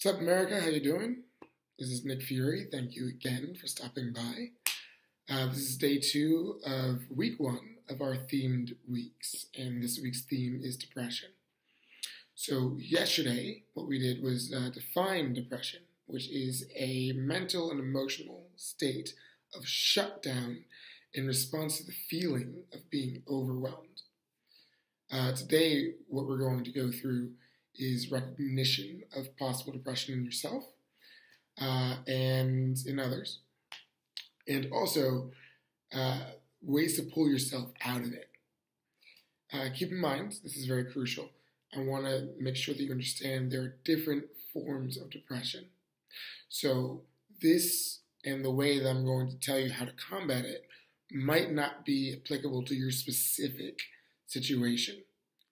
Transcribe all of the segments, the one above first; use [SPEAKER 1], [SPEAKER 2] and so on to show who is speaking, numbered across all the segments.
[SPEAKER 1] What's up, America? How you doing? This is Nick Fury. Thank you again for stopping by. This is day 2 of week 1 of our themed weeks, and this week's theme is depression. So yesterday, what we did was define depression, which is a mental and emotional state of shutdown in response to the feeling of being overwhelmed. Today, what we're going to go through is recognition of possible depression in yourself and in others, and also ways to pull yourself out of it. Keep in mind, this is very crucial. I want to make sure that you understand there are different forms of depression. So this and the way that I'm going to tell you how to combat it might not be applicable to your specific situation,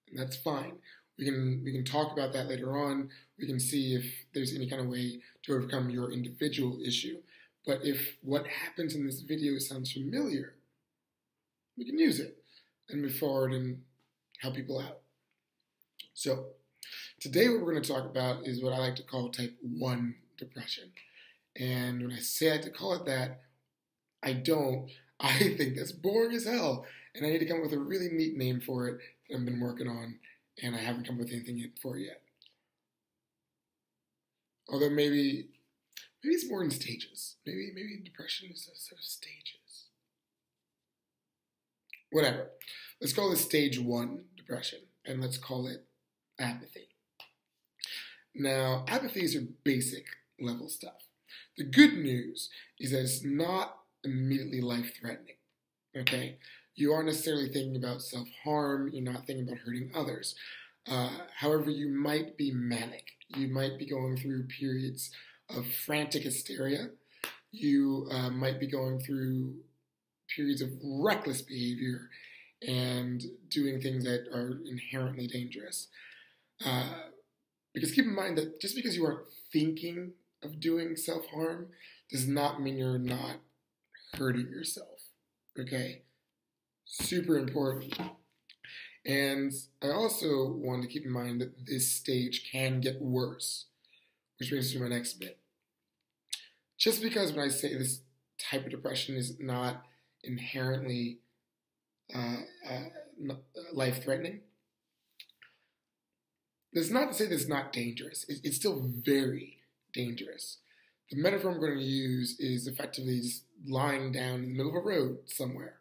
[SPEAKER 1] and that's fine. We can talk about that later on. We can see if there's any kind of way to overcome your individual issue. But if what happens in this video sounds familiar, we can use it and move forward and help people out. So today what we're going to talk about is what I like to call type 1 depression. And when I say I like to call it that, I don't. I think that's boring as hell. And I need to come up with a really neat name for it that I've been working on. And I haven't come up with anything for it yet. Although maybe it's more in stages. Maybe depression is a set of stages. Whatever. Let's call this stage 1 depression, and let's call it apathy. Now, apathy is your basic level stuff. The good news is that it's not immediately life-threatening. Okay? You aren't necessarily thinking about self-harm. You're not thinking about hurting others. However, you might be manic. You might be going through periods of frantic hysteria. You might be going through periods of reckless behavior and doing things that are inherently dangerous. Because keep in mind that just because you aren't thinking of doing self-harm does not mean you're not hurting yourself. Okay? Super important. And I also want to keep in mind that this stage can get worse, which brings me to my next bit. Just because when I say this type of depression is not inherently life-threatening, that's not to say that it's not dangerous. It's still very dangerous. The metaphor I'm going to use is effectively just lying down in the middle of a road somewhere.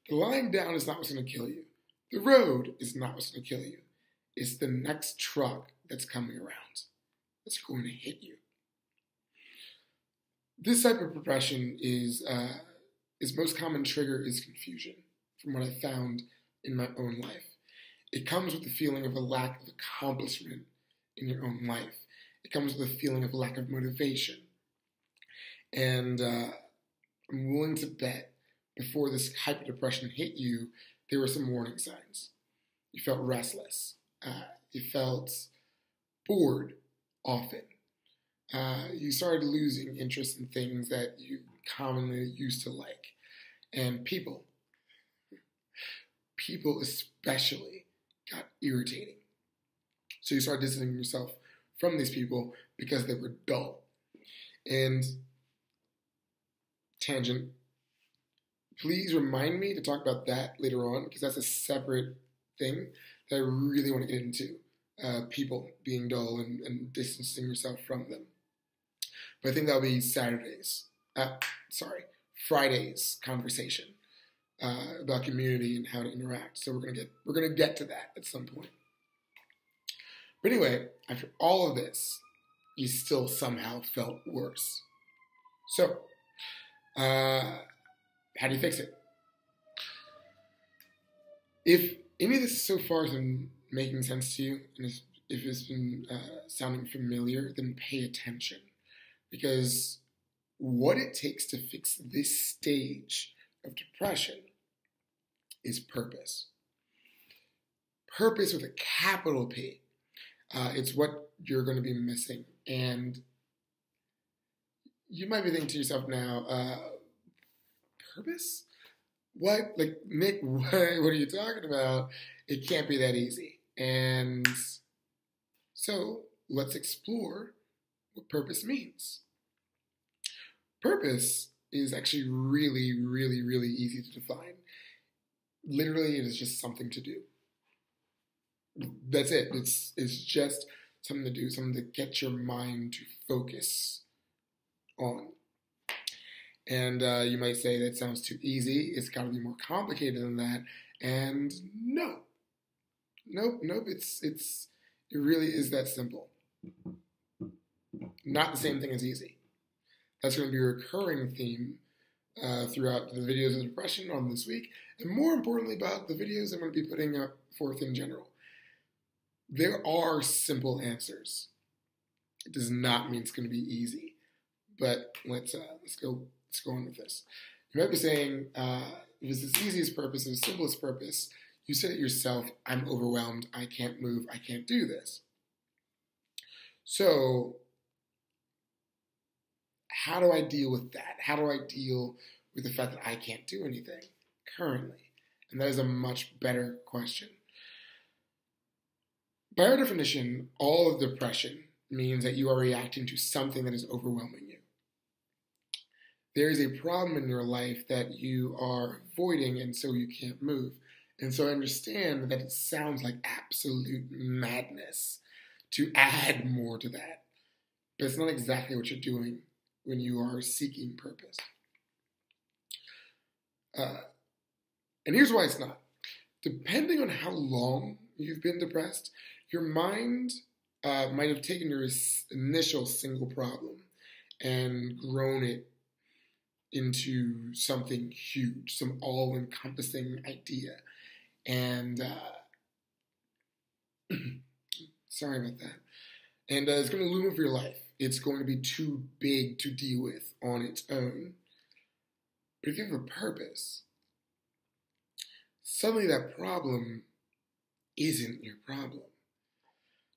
[SPEAKER 1] The lying down is not what's going to kill you. The road is not what's going to kill you. It's the next truck that's coming around that's going to hit you. This type of depression is most common trigger is confusion, from what I found in my own life. It comes with the feeling of a lack of accomplishment in your own life. It comes with a feeling of lack of motivation. And I'm willing to bet before this hyperdepression hit you, there were some warning signs. You felt restless. You felt bored often. You started losing interest in things that you commonly used to like. And people especially got irritating. So you started distancing yourself from these people because they were dull. And tangent, please remind me to talk about that later on, because that's a separate thing that I really want to get into. People being dull and distancing yourself from them. But I think that'll be Friday's conversation about community and how to interact. So we're gonna get to that at some point. But anyway, after all of this, you still somehow felt worse. So, how do you fix it? If any of this so far has been making sense to you, and if it's been sounding familiar, then pay attention. Because what it takes to fix this stage of depression is purpose. Purpose with a capital P. It's what you're going to be missing. And you might be thinking to yourself now, purpose? What? Like, Nick, what are you talking about? It can't be that easy. And so let's explore what purpose means. Purpose is actually really, really, really easy to define. Literally, it is just something to do. That's it. It's just something to do, something to get your mind to focus on. And you might say that sounds too easy. It's got to be more complicated than that. And nope. It really is that simple. Not the same thing as easy. That's going to be a recurring theme throughout the videos of depression on this week, and more importantly about the videos I'm going to be putting up forth in general. There are simple answers. It does not mean it's going to be easy, but let's go on with this. You might be saying, if it's the easiest purpose, or the simplest purpose, you said it yourself, I'm overwhelmed, I can't move, I can't do this. So, how do I deal with that? How do I deal with the fact that I can't do anything currently? And that is a much better question. By our definition, all of depression means that you are reacting to something that is overwhelming you. There is a problem in your life that you are avoiding, and so you can't move. And so I understand that it sounds like absolute madness to add more to that. But it's not exactly what you're doing when you are seeking purpose. And here's why it's not. Depending on how long you've been depressed, your mind might have taken your initial single problem and grown it into something huge, some all-encompassing idea. And sorry about that. And it's going to loom over your life. It's going to be too big to deal with on its own. But if you have a purpose, suddenly that problem isn't your problem.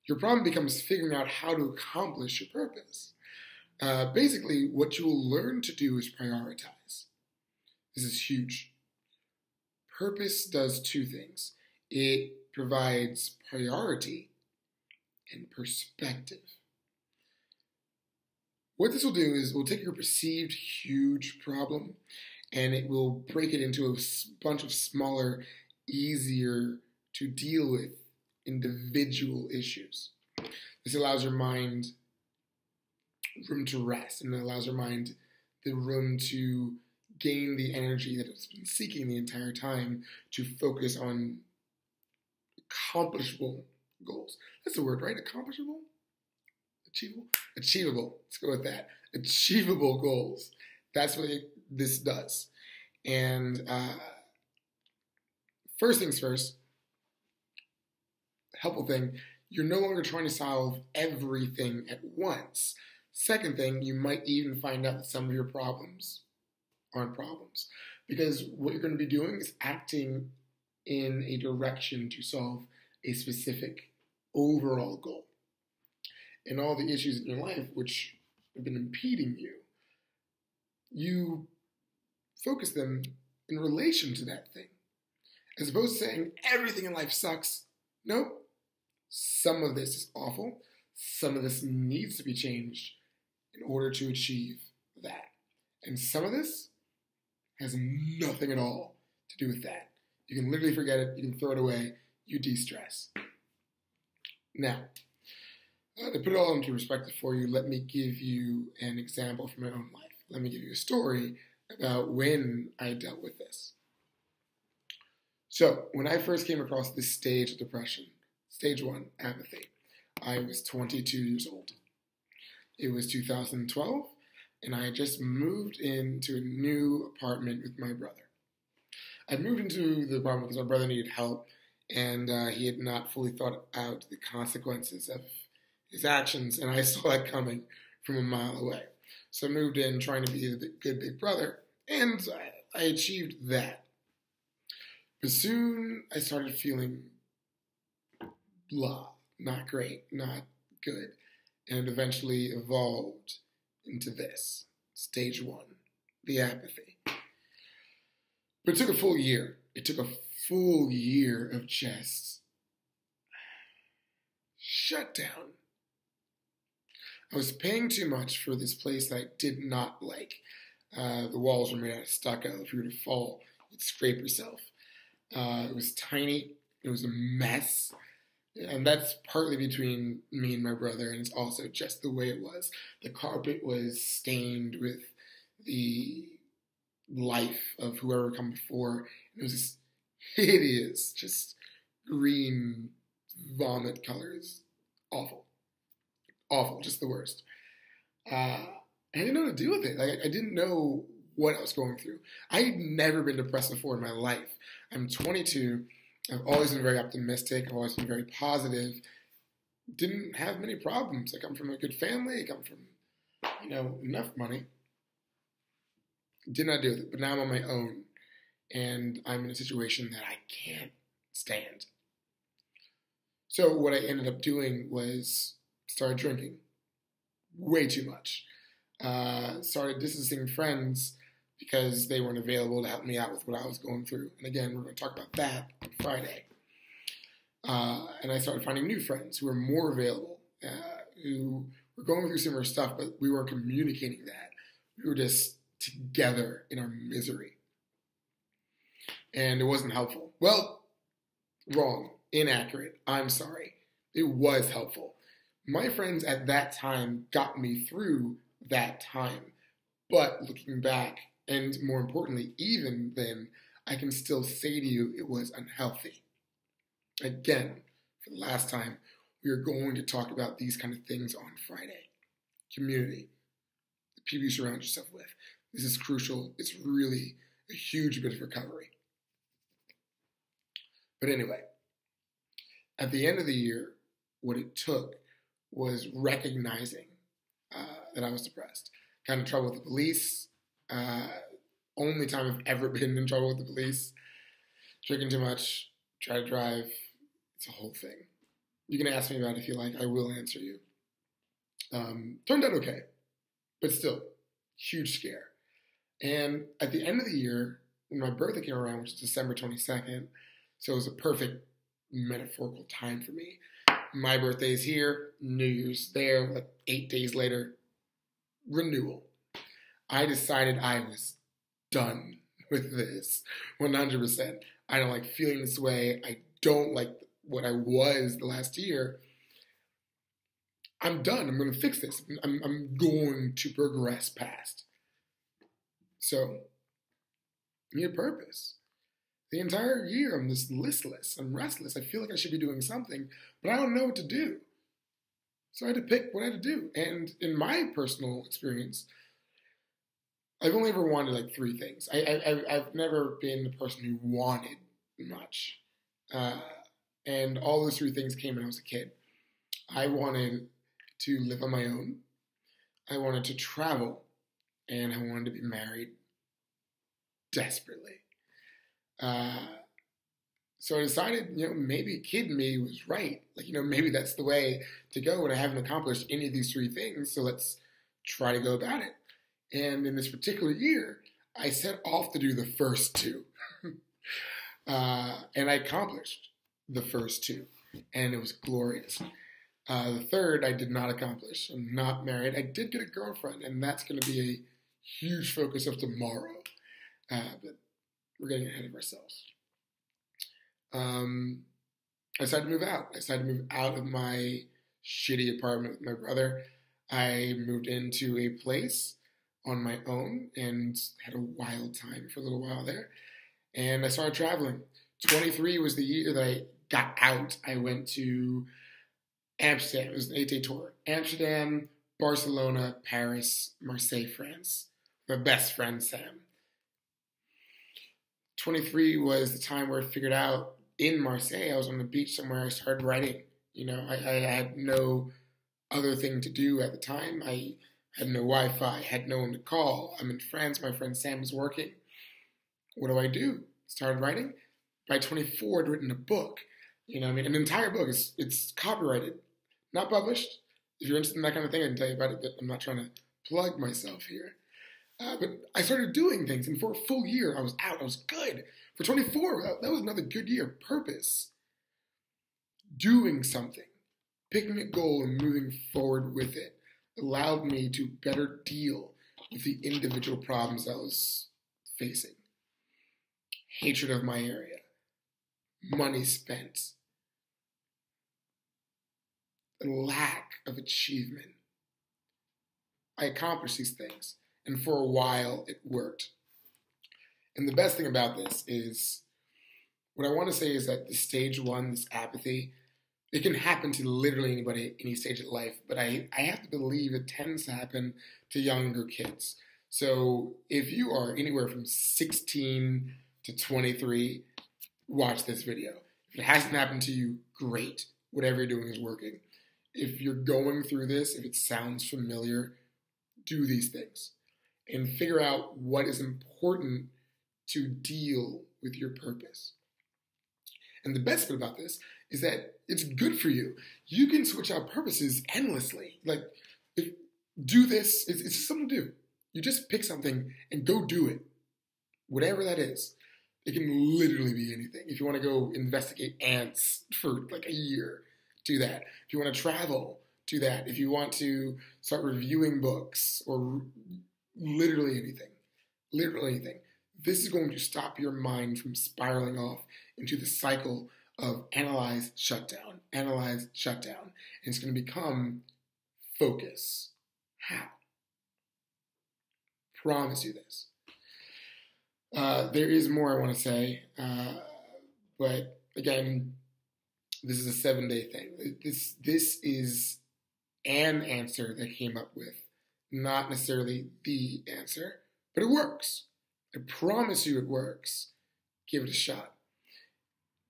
[SPEAKER 1] Your problem becomes figuring out how to accomplish your purpose. Basically, what you will learn to do is prioritize. This is huge. Purpose does two things. It provides priority and perspective. What this will do is it will take your perceived huge problem and it will break it into a bunch of smaller, easier to deal with individual issues. This allows your mind room to rest, and it allows your mind the room to gain the energy that it's been seeking the entire time to focus on accomplishable goals. That's the word, right? Accomplishable? Achievable? Achievable. Let's go with that. Achievable goals. That's what this does. And first things first, helpful thing, you're no longer trying to solve everything at once. Second thing, you might even find out that some of your problems aren't problems. Because what you're going to be doing is acting in a direction to solve a specific overall goal. And all the issues in your life which have been impeding you, you focus them in relation to that thing. As opposed to saying everything in life sucks. Nope. Some of this is awful. Some of this needs to be changed in order to achieve that. And some of this has nothing at all to do with that. You can literally forget it. You can throw it away. You de-stress. Now, to put it all into perspective for you, let me give you an example from my own life. Let me give you a story about when I dealt with this. So, when I first came across this stage of depression, stage 1, apathy, I was 22 years old. It was 2012, and I had just moved into a new apartment with my brother. I moved into the apartment because my brother needed help, and he had not fully thought out the consequences of his actions, and I saw that coming from a mile away. So I moved in trying to be the good big brother, and I achieved that. But soon I started feeling blah, not great, not good, and it eventually evolved into this, stage 1, the apathy. But it took a full year. It took a full year of just shut down. I was paying too much for this place that I did not like. The walls were made out of stucco. If you were to fall, you'd scrape yourself. It was tiny. It was a mess. And that's partly between me and my brother, and it's also just the way it was. The carpet was stained with the life of whoever come before. It was this hideous, just green vomit colors. Awful. Awful, just the worst. I didn't know what to do with it. Like, I didn't know what I was going through. I had never been depressed before in my life. I'm 22. I've always been very optimistic. I've always been very positive. Didn't have many problems. I come from a good family. I come from, enough money. Did not do it. But now I'm on my own. And I'm in a situation that I can't stand. So what I ended up doing was started drinking. Way too much. Started distancing friends because they weren't available to help me out with what I was going through. And again, we're going to talk about that on Friday. And I started finding new friends who were more available, who were going through similar stuff, but we weren't communicating that. We were just together in our misery. And it wasn't helpful. Well, wrong, inaccurate, I'm sorry. It was helpful. My friends at that time got me through that time. But looking back, and more importantly, even then, I can still say to you it was unhealthy. Again, for the last time, we are going to talk about these kind of things on Friday. Community, the people you surround yourself with. This is crucial. It's really a huge bit of recovery. But anyway, at the end of the year, what it took was recognizing that I was depressed. Got in trouble with the police. Only time I've ever been in trouble with the police. Drinking too much. Try to drive. It's a whole thing. You can ask me about it if you like. I will answer you. Turned out okay. But still, huge scare. And at the end of the year, when my birthday came around, which is December 22nd, so it was a perfect metaphorical time for me. My birthday's here, New Year's there, like 8 days later, renewal. I decided I was done with this, 100%. I don't like feeling this way. I don't like what I was the last year. I'm done. I'm going to fix this. I'm going to progress past. So, I need a purpose. The entire year, I'm just listless. I'm restless. I feel like I should be doing something, but I don't know what to do. So I had to pick what I had to do. And in my personal experience, I've only ever wanted like 3 things. I've never been the person who wanted much. And all those 3 things came when I was a kid. I wanted to live on my own. I wanted to travel. And I wanted to be married desperately. So I decided, maybe kid me was right. Like, maybe that's the way to go, and I haven't accomplished any of these 3 things, so let's try to go about it. And in this particular year, I set off to do the first 2. And I accomplished the first 2, and it was glorious. The third, I did not accomplish. I'm not married. I did get a girlfriend, and that's going to be a huge focus of tomorrow. But we're getting ahead of ourselves. I decided to move out. I decided to move out of my shitty apartment with my brother. I moved into a place on my own and had a wild time for a little while there. And I started traveling. 23 was the year that I got out. I went to Amsterdam. It was an 8-day tour. Amsterdam, Barcelona, Paris, Marseille, France. My best friend, Sam. 23 was the time where I figured out in Marseille, I was on the beach somewhere, I started writing. I had no other thing to do at the time. I had no Wi-Fi, had no one to call. I'm in France, my friend Sam is working. What do? Started writing. By 24, I'd written a book. An entire book. It's copyrighted, not published. If you're interested in that kind of thing, I can tell you about it, but I'm not trying to plug myself here. But I started doing things, and for a full year, I was out. I was good. For 24, that was another good year. Purpose. Doing something. Picking a goal and moving forward with it. allowed me to better deal with the individual problems I was facing. Hatred of my area, money spent, the lack of achievement. I accomplished these things, and for a while it worked. And the best thing about this is, what I want to say is that the stage one, this apathy, it can happen to literally anybody at any stage of life, but I have to believe it tends to happen to younger kids. So if you are anywhere from 16 to 23, watch this video. If it hasn't happened to you, great. Whatever you're doing is working. If you're going through this, if it sounds familiar, do these things and figure out what is important to deal with your purpose. And the best bit about this is that it's good for you. You can switch out purposes endlessly. Like, do this. It's just something to do. You just pick something and go do it. Whatever that is. It can literally be anything. If you want to go investigate ants for like a year, do that. If you want to travel, do that. If you want to start reviewing books or literally anything, this is going to stop your mind from spiraling off into the cycle of analyze, shut down, analyze, shut down. And it's going to become focus. How? Promise you this. There is more I want to say, but again, this is a 7-day thing. This is an answer that I came up with, not necessarily the answer, but it works. I promise you it works. Give it a shot.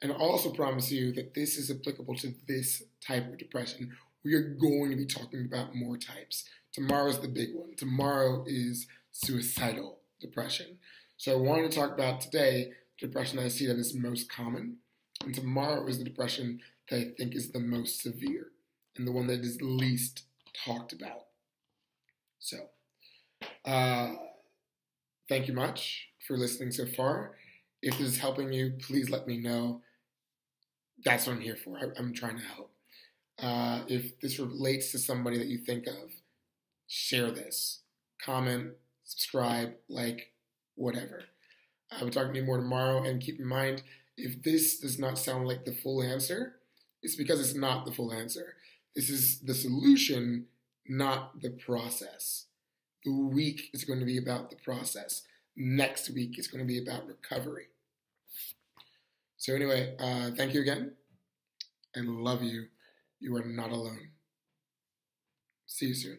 [SPEAKER 1] And I also promise you that this is applicable to this type of depression. We are going to be talking about more types. Tomorrow's the big one. Tomorrow is suicidal depression. So I wanted to talk about today the depression that I see that is most common. And tomorrow is the depression that I think is the most severe and the one that is least talked about. So, thank you much for listening so far. If this is helping you, please let me know. That's what I'm here for. I'm trying to help. If this relates to somebody that you think of, share this. Comment, subscribe, like, whatever. I will talk to you more tomorrow, and keep in mind, if this does not sound like the full answer, it's because it's not the full answer. This is the solution, not the process. The week is going to be about the process. Next week is going to be about recovery. So anyway, thank you again. I love you. You are not alone. See you soon.